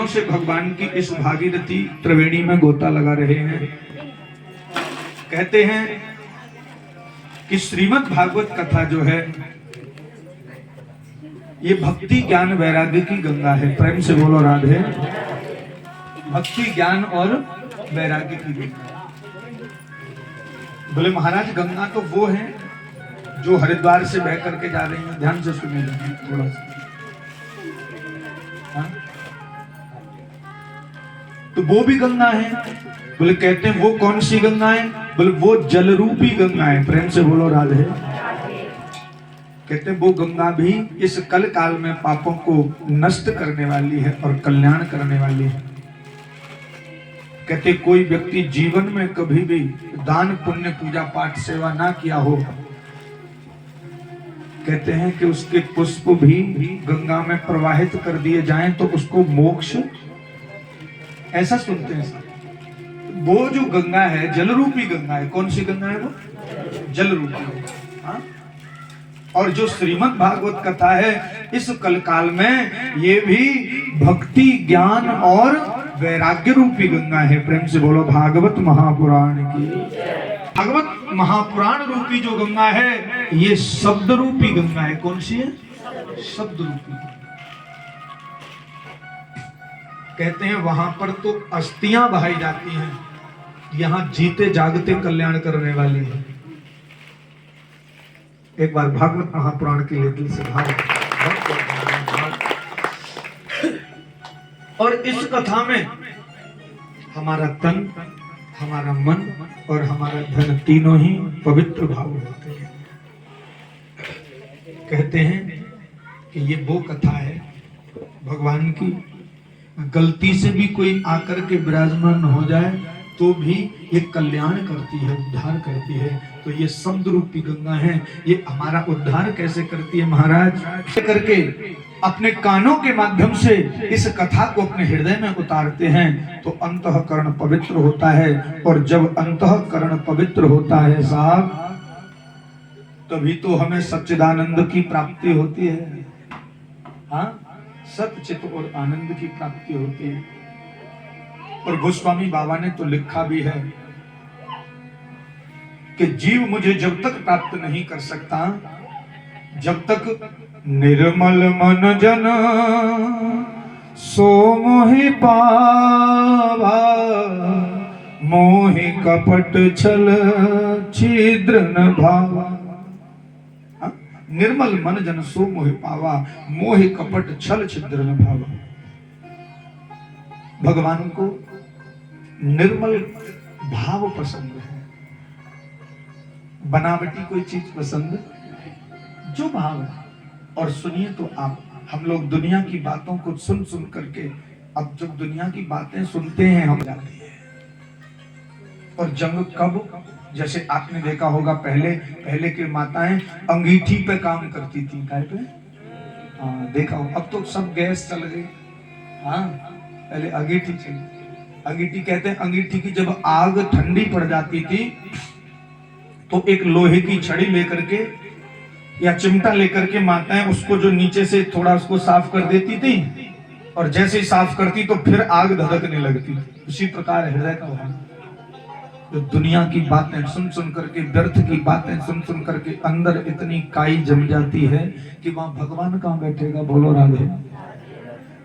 से भगवान की इस भागीरथी त्रिवेणी में गोता लगा रहे हैं। कहते हैं कि श्रीमद् भागवत कथा जो है ये भक्ति ज्ञान वैराग्य की गंगा है। प्रेम से बोलो राधे। भक्ति ज्ञान और वैराग्य की गंगा। बोले महाराज गंगा तो वो है जो हरिद्वार से बह करके जा रही है। ध्यान से सुनिए थोड़ा सा। हाँ? तो वो भी गंगा है। बोले कहते हैं वो कौन सी गंगा है? बोले वो जल रूपी गंगा है। प्रेम से बोलो राधे। कहते हैं वो गंगा भी इस कल काल में पापों को नष्ट करने वाली है और कल्याण करने वाली है। कहते कोई व्यक्ति जीवन में कभी भी दान पुण्य पूजा पाठ सेवा ना किया हो, कहते हैं कि उसके पुष्प भी गंगा में प्रवाहित कर दिए जाएं तो उसको मोक्ष, ऐसा सुनते हैं। वो जो गंगा है जल रूपी गंगा है। कौन सी गंगा है? वो जल रूपी। हाँ? और जो श्रीमद् भागवत कथा है इस कल काल में ये भी भक्ति ज्ञान और वैराग्य रूपी गंगा है। प्रेम से बोलो भागवत महापुराण की। भागवत महापुराण रूपी जो गंगा है ये शब्द रूपी गंगा है। कौन सी है? शब्द रूपी। कहते हैं वहां पर तो अस्थियां बहाई जाती हैं, यहां जीते जागते कल्याण करने वाली है। एक बार भागवत महापुराण के लिए दिल से भाव। और इस कथा में हमारा तन, हमारा मन और हमारा धन तीनों ही पवित्र भाव होते हैं। कहते हैं कि ये वो कथा है भगवान की। गलती से भी कोई आकर के विराजमान हो जाए तो भी ये कल्याण करती है, उद्धार करती है। तो ये शब्द रूपी गंगा है। ये हमारा उद्धार कैसे करती है महाराज? करके अपने कानों के माध्यम से इस कथा को अपने हृदय में उतारते हैं तो अंतःकरण पवित्र होता है। और जब अंतःकरण पवित्र होता है साहब, तभी तो हमें सच्चिदानंद की प्राप्ति होती है। हाँ, सच्चित और आनंद की प्राप्ति होती है। और गोस्वामी बाबा ने तो लिखा भी है कि जीव मुझे जब तक प्राप्त नहीं कर सकता जब तक निर्मल मन जन सो मोहि पावा, मोहि कपट छल छिद्र न भावा। निर्मल मन जन सो मोहि पावा, मोहि कपट छल छिद्र न भावा। भगवान को निर्मल भाव पसंद है, बनावटी कोई चीज पसंद जो भाव है। और सुनिए तो आप, हम लोग दुनिया की बातों को सुन सुन करके अब जब दुनिया की बातें सुनते हैं हम जाते हैं। और जंग कब? जैसे आपने देखा होगा पहले की माताएं अंगीठी पे काम करती थी। काय पे? हाँ देखा हो। अब तो सब गैस चल गई। हाँ पहले अंगीठी चली। अंगीठी कहते हैं अंगीठी की जब आग ठंडी पड़ जाती थी तो एक लोहे की छड़ी लेकर के या चिमटा लेकर के माताएं उसको जो नीचे से थोड़ा उसको साफ कर देती थी और जैसे ही साफ करती तो फिर आग धधकने लगती। उसी प्रकार हृदय का भाव, जो दुनिया की बातें सुन सुन करके, व्यर्थ की बातें सुन सुन करके अंदर इतनी काई जम जाती है कि वहां भगवान कहां बैठेगा? बोलो राधे।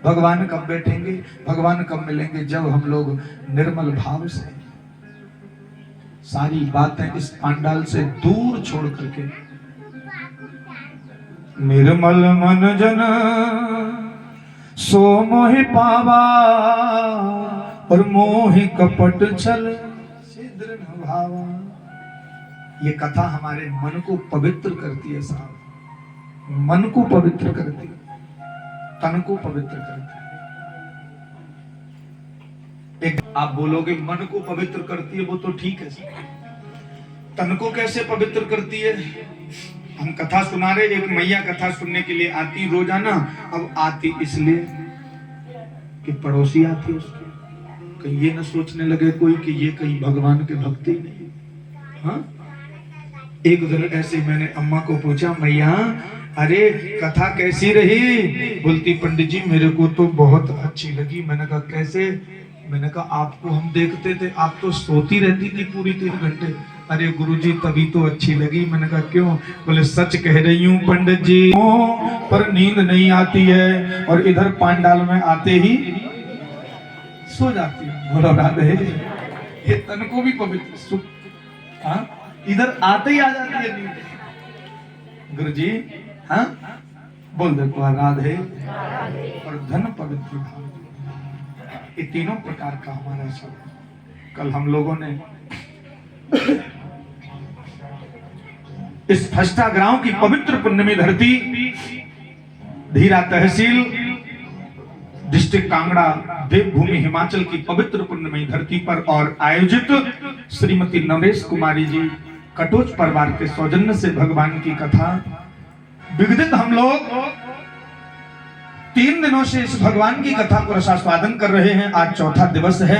भगवान कब बैठेंगे, भगवान कब मिलेंगे? जब हम लोग निर्मल भाव से सारी बातें इस पांडाल से दूर छोड़ करके निर्मल मन जन सो मोहि पावा और मोहि कपट छल छिद्र न भावा। ये कथा हमारे मन को पवित्र करती है साहब। मन को पवित्र करती है, तन को पवित्र करती है। एक आप बोलोगे मन को पवित्र करती है, वो तो ठीक है। तन को कैसे पवित्र करती है? हम कथा सुना रहे, एक मैया कथा सुनने के लिए आती रोजाना। अब आती इसलिए कि पड़ोसी आती उसके, कहीं ये न सोचने लगे कोई कि ये कहीं भगवान के भक्ति नहीं। हाँ, एक दिन ऐसे मैंने अम्मा को पूछा, मैया अरे कथा कैसी रही? बोलती पंडित जी मेरे को तो बहुत अच्छी लगी। मैंने कहा कैसे? मैंने कहा आपको हम देखते थे, आप तो सोती रहती थी पूरी 3 घंटे। अरे गुरुजी तभी तो अच्छी लगी। मैंने कहा क्यों? बोले सच कह रही हूँ पंडित जी, पर नींद नहीं आती है और इधर पांडाल में आते ही सो जाती हूँ। बोलो राधे, ये तन को भी पवित्र सुख, हाँ इधर आते ही आ जाती है नींद। गुरुजी हाँ बोल दे राधे और धन पवित्र भाव, ये तीनों प्रकार का हमारा सब। कल हम लोगों ने इस फस्टा ग्राम की पवित्र पुण्यमी धरती, धीरा तहसील, डिस्ट्रिक्ट कांगड़ा, देवभूमि हिमाचल की पवित्र पुण्यमी धरती पर और आयोजित श्रीमती नरेश कुमारी जी कटोच परिवार के सौजन्य से भगवान की कथा विगदित हम लोग 3 दिनों से इस भगवान की कथा को रसास्वादन कर रहे हैं। आज चौथा दिवस है।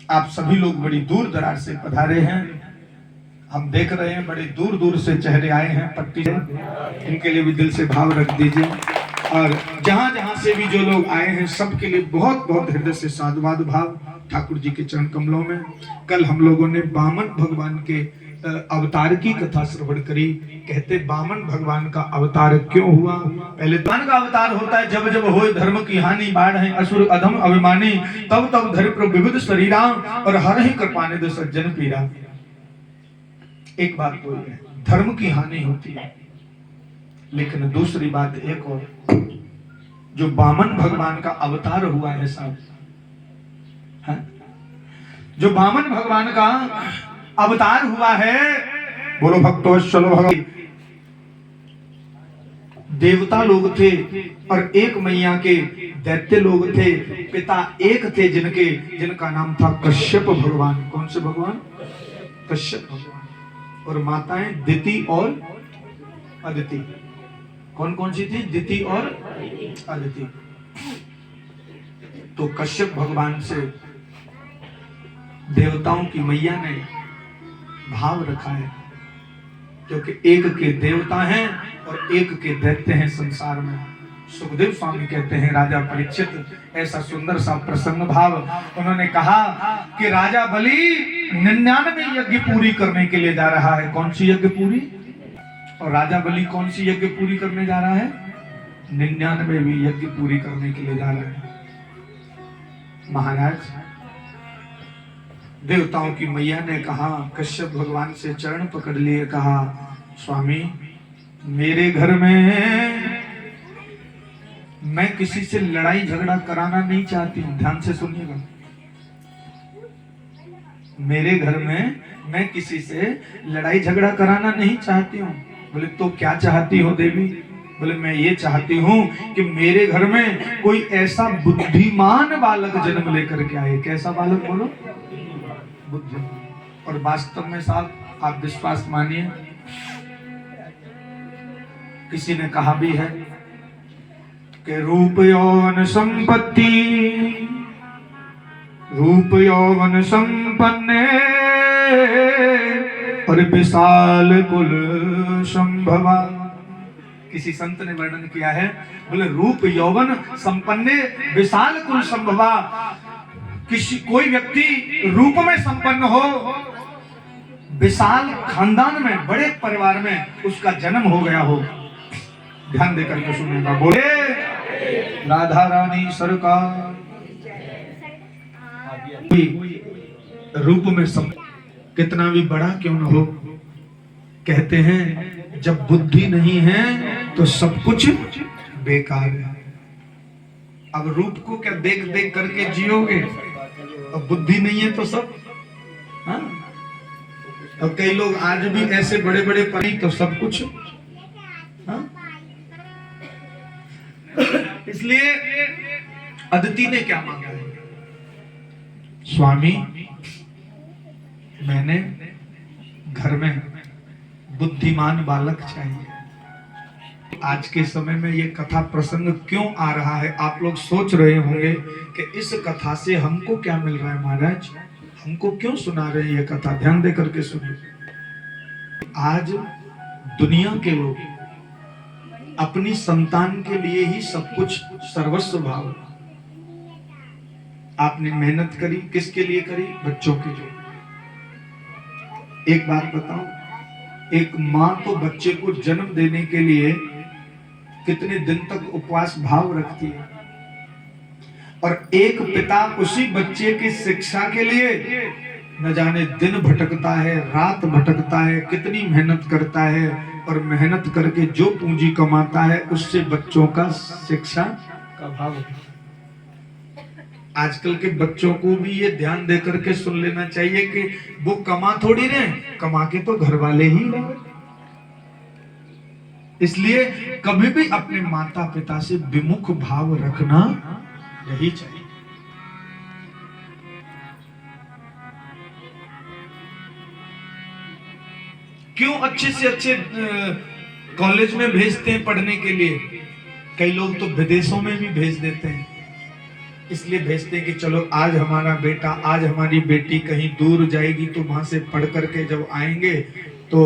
आप सभी लोग बड़ी दूर दराज से पधारे हैं। हम देख रहे हैं बड़े दूर दूर से चेहरे आए हैं पट्टी से, इनके लिए भी दिल से भाव रख दीजिए। और जहां जहां से भी जो लोग आए हैं सबके लिए बहुत बहुत हृदय से साधुवाद भाव ठाकुर जी के चरण कमलों में। कल हम लोगों ने बामन भगवान के अवतार की कथा श्रवण करी। कहते बामन भगवान का अवतार क्यों हुआ? पहले भगवान का अवतार होता है जब जब होए धर्म की हानि, बाढ़ है असुर अधम अभिमानी, तब तब धरि प्रभु विविध शरीरा और हर ही कृपाने दे सज्जन पीरा। एक बात तो है धर्म की हानि होती है, लेकिन दूसरी बात एक और, जो बामन भगवान का अवतार हुआ है साहब, जो बामन भगवान का अवतार हुआ है, बोलो भक्तों चलो भगवान। देवता लोग थे और एक मैया के दैत्य लोग थे। पिता एक थे जिनका नाम था कश्यप भगवान। कौन से भगवान? कश्यप भगवान। और माताएं दिति और अदिति। कौन कौन सी थी? दिति और अदिति। तो कश्यप भगवान से देवताओं की मैया ने भाव रखा है, क्योंकि एक के देवता हैं और एक के दैत्य हैं संसार में। सुखदेव स्वामी कहते हैं राजा परीक्षित, ऐसा सुंदर सा प्रसन्न भाव, उन्होंने कहा कि राजा बलि 99 यज्ञ पूरी करने के लिए जा रहा है। कौन सी यज्ञ पूरी? और राजा बलि कौन सी यज्ञ पूरी करने जा रहा है? 99वीं यज्ञ पूरी करने के लिए जा रहा है। महाराज देवताओं की मैया ने कहा, कश्यप भगवान से चरण पकड़ लिए, कहा स्वामी मेरे घर में मैं किसी से लड़ाई झगड़ा कराना नहीं चाहती हूं। ध्यान से सुनिएगा, मेरे घर में मैं किसी से लड़ाई झगड़ा कराना नहीं चाहती हूँ। बोले तो क्या चाहती हो देवी? बोले मैं ये चाहती हूँ कि मेरे घर में कोई ऐसा बुद्धिमान बालक जन्म लेकर के आए। कैसा बालक? बोलो बुद्धि। और वास्तव में साहब आप विश्वास मानिए, किसी ने कहा भी है कि रूप यौवन संपत्ति, रूप यौवन संपन्ने और विशाल कुल संभवा। किसी संत ने वर्णन किया है, बोले रूप यौवन संपन्ने विशाल कुल संभवा। किसी कोई व्यक्ति रूप में संपन्न हो, विशाल खानदान में, बड़े परिवार में उसका जन्म हो गया हो। ध्यान देकर के सुनेगा। बोले राधा रानी सरकार। रूप में कितना भी बड़ा क्यों न हो, कहते हैं जब बुद्धि नहीं है तो सब कुछ बेकार है। अब रूप को क्या देख देख करके जियोगे? अब बुद्धि नहीं है तो सब, हाँ? और कई लोग आज भी ऐसे बड़े बड़े परी तो सब कुछ, हाँ? इसलिए अदिति ने क्या मांगा है? स्वामी मैंने घर में बुद्धिमान बालक चाहिए। आज के समय में ये कथा प्रसंग क्यों आ रहा है? आप लोग सोच रहे होंगे कि इस कथा से हमको क्या मिल रहा है महाराज, हमको क्यों सुना रहे हैं ये कथा? ध्यान दे करके सुनिए। आज दुनिया के लोग अपनी संतान के लिए ही सब कुछ सर्वस्व भाव। आपने मेहनत करी, किसके लिए करी? बच्चों के लिए। एक बात बताऊं, एक माँ तो बच्चे को जन्म देने के लिए कितने दिन तक उपवास भाव रखती है, और एक पिता उसी बच्चे की शिक्षा के लिए न जाने दिन भटकता है, रात भटकता है, कितनी मेहनत करता है, और मेहनत करके जो पूंजी कमाता है उससे बच्चों का शिक्षा का भाव होता है। आजकल के बच्चों को भी ये ध्यान दे करके सुन लेना चाहिए कि वो कमा थोड़ी रहे, कमा के तो घर वाले ही रहे। इसलिए कभी भी अपने माता पिता से विमुख भाव रखना नहीं चाहिए। क्यों अच्छे से अच्छे कॉलेज में भेजते हैं पढ़ने के लिए? कई लोग तो विदेशों में भी भेज देते हैं। इसलिए भेजते हैं कि चलो आज हमारा बेटा, आज हमारी बेटी कहीं दूर जाएगी तो वहां से पढ़ करके जब आएंगे तो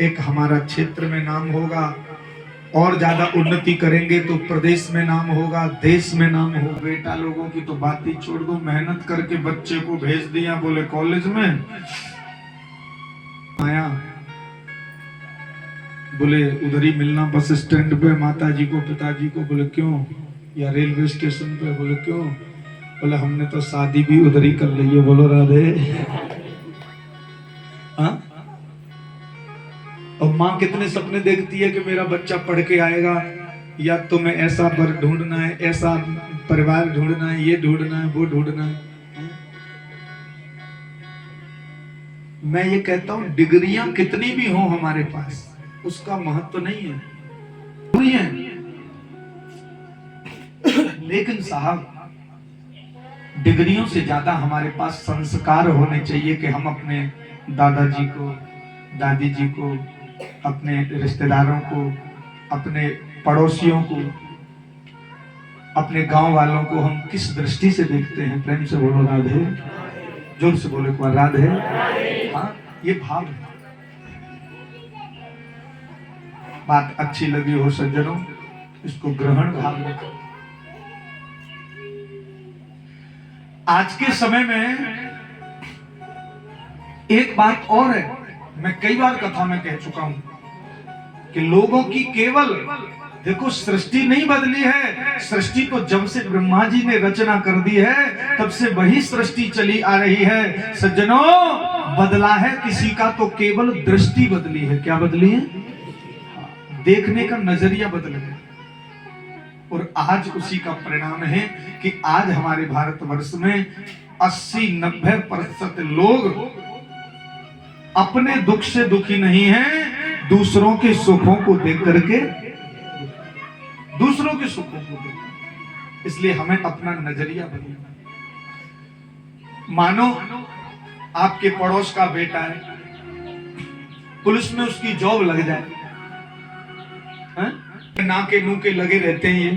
एक हमारा क्षेत्र में नाम होगा, और ज्यादा उन्नति करेंगे तो प्रदेश में नाम होगा, देश में नाम होगा। बेटा लोगों की तो बात ही छोड़ दो, मेहनत करके बच्चे को भेज दिया, बोले कॉलेज में आया, बोले उधर ही मिलना बस स्टैंड पे माताजी को पिताजी को। बोले क्यों? या रेलवे स्टेशन पे। बोले क्यों? बोले हमने तो शादी भी उधर ही कर ली है। बोलो राधे। हाँ, और माँ कितने सपने देखती है कि मेरा बच्चा पढ़ के आएगा, या तो मैं ऐसा बर ढूंढना है, ऐसा परिवार ढूंढना है, ये ढूंढना है, वो ढूंढना है। मैं ये कहता हूं डिग्रियां कितनी भी हो हमारे पास, उसका महत्व नहीं है, पूरी है। लेकिन साहब, डिग्रियों से ज्यादा हमारे पास संस्कार होने चाहिए कि हम अपने दादाजी को, दादी जी को, अपने रिश्तेदारों को, अपने पड़ोसियों को, अपने गांव वालों को हम किस दृष्टि से देखते हैं। प्रेम से बोलो राधे, जोर से बोलो एक बार राधे। हाँ, ये भाव है। बात अच्छी लगी हो सज्जनों, इसको ग्रहण भाव रखो। आज के समय में एक बात और है, मैं कई बार कथा में कह चुका हूं कि लोगों की केवल, देखो सृष्टि नहीं बदली है, सृष्टि तो जब से ब्रह्मा जी ने रचना कर दी है तब से वही सृष्टि चली आ रही है। सज्जनों, बदला है किसी का तो केवल दृष्टि बदली है। क्या बदली है? देखने का नजरिया बदल गया। और आज उसी का परिणाम है कि आज हमारे भारतवर्ष में 80-90% लोग अपने दुख से दुखी नहीं हैं, दूसरों के सुखों को देख करके, दूसरों के सुखों को देख। इसलिए हमें अपना नजरिया बदलना। मानो आपके पड़ोस का बेटा है, पुलिस में उसकी जॉब लग जाए, नाके नूके लगे रहते हैं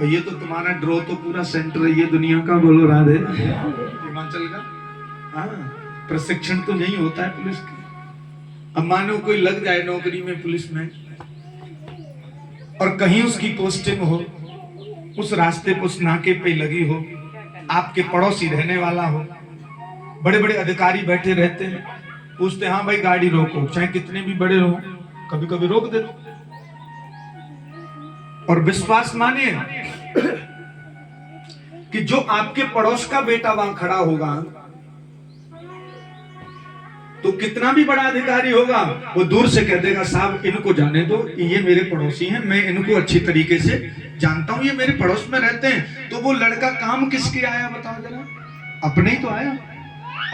ये तो तुम्हारा ड्रॉ तो पूरा सेंटर है ये दुनिया का। बोलो राधे। हिमाचल का, हाँ, प्रशिक्षण तो नहीं होता है पुलिस का। अब मानो कोई लग जाए नौकरी में पुलिस में, और कहीं उसकी पोस्टिंग हो, उस रास्ते पर उस नाके पे लगी हो, आपके पड़ोसी रहने वाला हो, बड़े बड़े अधिकारी बैठे रहते हैं, पूछते हाँ भाई गाड़ी रोको, चाहे कितने भी बड़े हो, कभी कभी रोक दे। और विश्वास मानिए कि जो आपके पड़ोस का बेटा वहां खड़ा होगा तो कितना भी बड़ा अधिकारी होगा, वो दूर से कह देगा साहब इनको जाने दो, ये मेरे पड़ोसी हैं, मैं इनको अच्छी तरीके से जानता हूं, ये मेरे पड़ोस में रहते हैं। तो वो लड़का काम किसके आया बताओ जरा? अपने ही तो आया,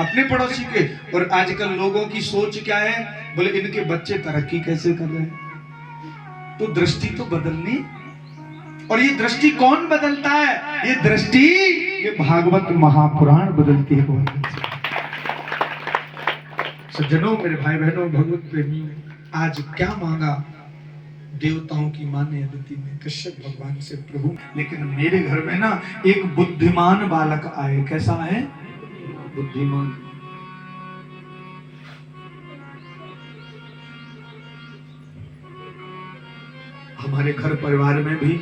अपने पड़ोसी के। और आजकल लोगों की सोच क्या है? बोले इनके बच्चे तरक्की कैसे कर रहे हैं। तो दृष्टि तो बदलनी। और ये दृष्टि कौन बदलता है? ये दृष्टि ये भागवत महापुराण बदलती है। सज्जनों, मेरे भाई बहनों, भगवत प्रेमियों, आज क्या मांगा देवताओं की मां ने, अदिति ने, कश्यप भगवान से, प्रभु लेकिन मेरे घर में ना एक बुद्धिमान बालक आए। कैसा है? बुद्धिमान। हमारे घर परिवार में भी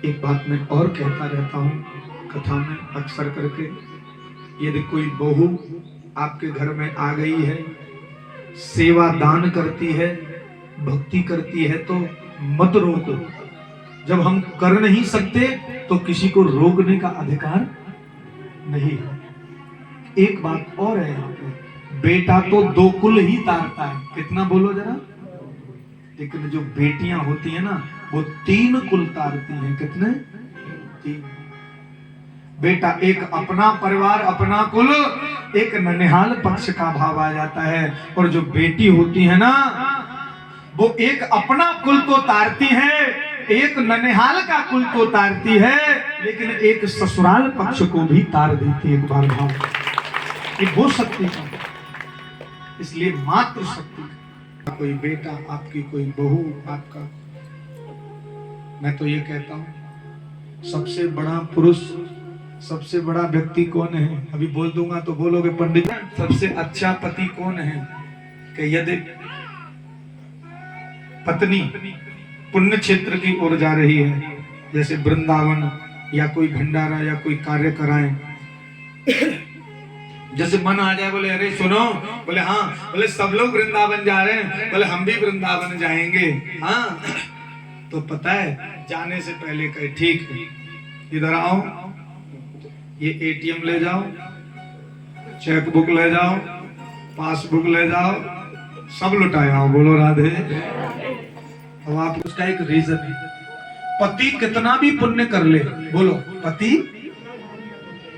एक बात मैं और कहता रहता हूँ कथा में अक्सर करके, यदि कोई बहू आपके घर में आ गई है, सेवा दान करती है, भक्ति करती है, तो मत रोको। जब हम कर नहीं सकते तो किसी को रोकने का अधिकार नहीं है। एक बात और है यहाँ पे, बेटा तो 2 कुल ही तारता है, कितना बोलो जरा, लेकिन जो बेटियां होती है ना वो 3 कुल तारती हैं। कितने? 3। बेटा एक अपना परिवार, अपना कुल, एक ननिहाल पक्ष का भाव आ जाता है। और जो बेटी होती है ना वो एक अपना कुल तो तारती है, एक ननिहाल का कुल तो तारती है, लेकिन एक ससुराल पक्ष को भी तार देती है। एक बार भाव, ये वो शक्ति का, इसलिए मातृ शक्ति का, कोई बेटा आपकी, कोई बहू आपका, मैं तो ये कहता हूं सबसे बड़ा पुरुष, सबसे बड़ा व्यक्ति कौन है? अभी बोल दूंगा तो बोलोगे पंडित, सबसे अच्छा पति कौन है? कि यदि पत्नी पुण्य क्षेत्र की ओर जा रही है, जैसे वृंदावन या कोई भंडारा या कोई कार्य कराएं, जैसे मन आ जाए, बोले अरे सुनो, बोले हाँ, बोले सब लोग वृंदावन जा रहे हैं, बोले हम भी वृंदावन जाएंगे, हाँ, तो पता है जाने से पहले कहे ठीक है, इधर आओ, ये एटीएम ले जाओ, चेक बुक ले जाओ, पासबुक ले जाओ, सब लुटाए आओ, बोलो राधे। अब आप उसका एक रीजन है, पति कितना भी पुण्य कर ले, बोलो पति,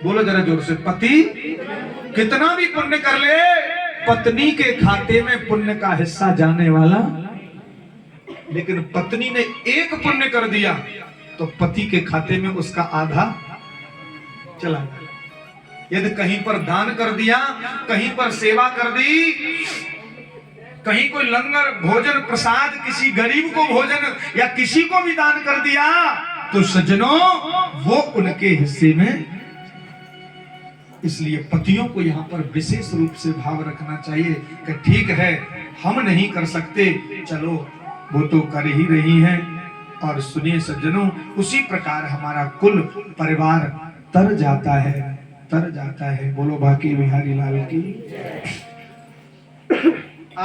बोलो जरा जोर से, पति कितना भी पुण्य कर ले, पत्नी के खाते में पुण्य का हिस्सा जाने वाला, लेकिन पत्नी ने एक पुण्य कर दिया तो पति के खाते में उसका आधा चला गया। यदि कहीं पर दान कर दिया, कहीं पर सेवा कर दी, कहीं कोई लंगर भोजन प्रसाद किसी गरीब को भोजन या किसी को भी दान कर दिया, तो सज्जनों वो उनके हिस्से में। इसलिए पतियों को यहाँ पर विशेष रूप से भाव रखना चाहिए कि ठीक है हम नहीं कर सकते, चलो वो तो कर ही रही हैं। और सुनिए सज्जनों, उसी प्रकार हमारा कुल परिवार तर जाता है, तर जाता है। बोलो बाकी बिहारी लाल की।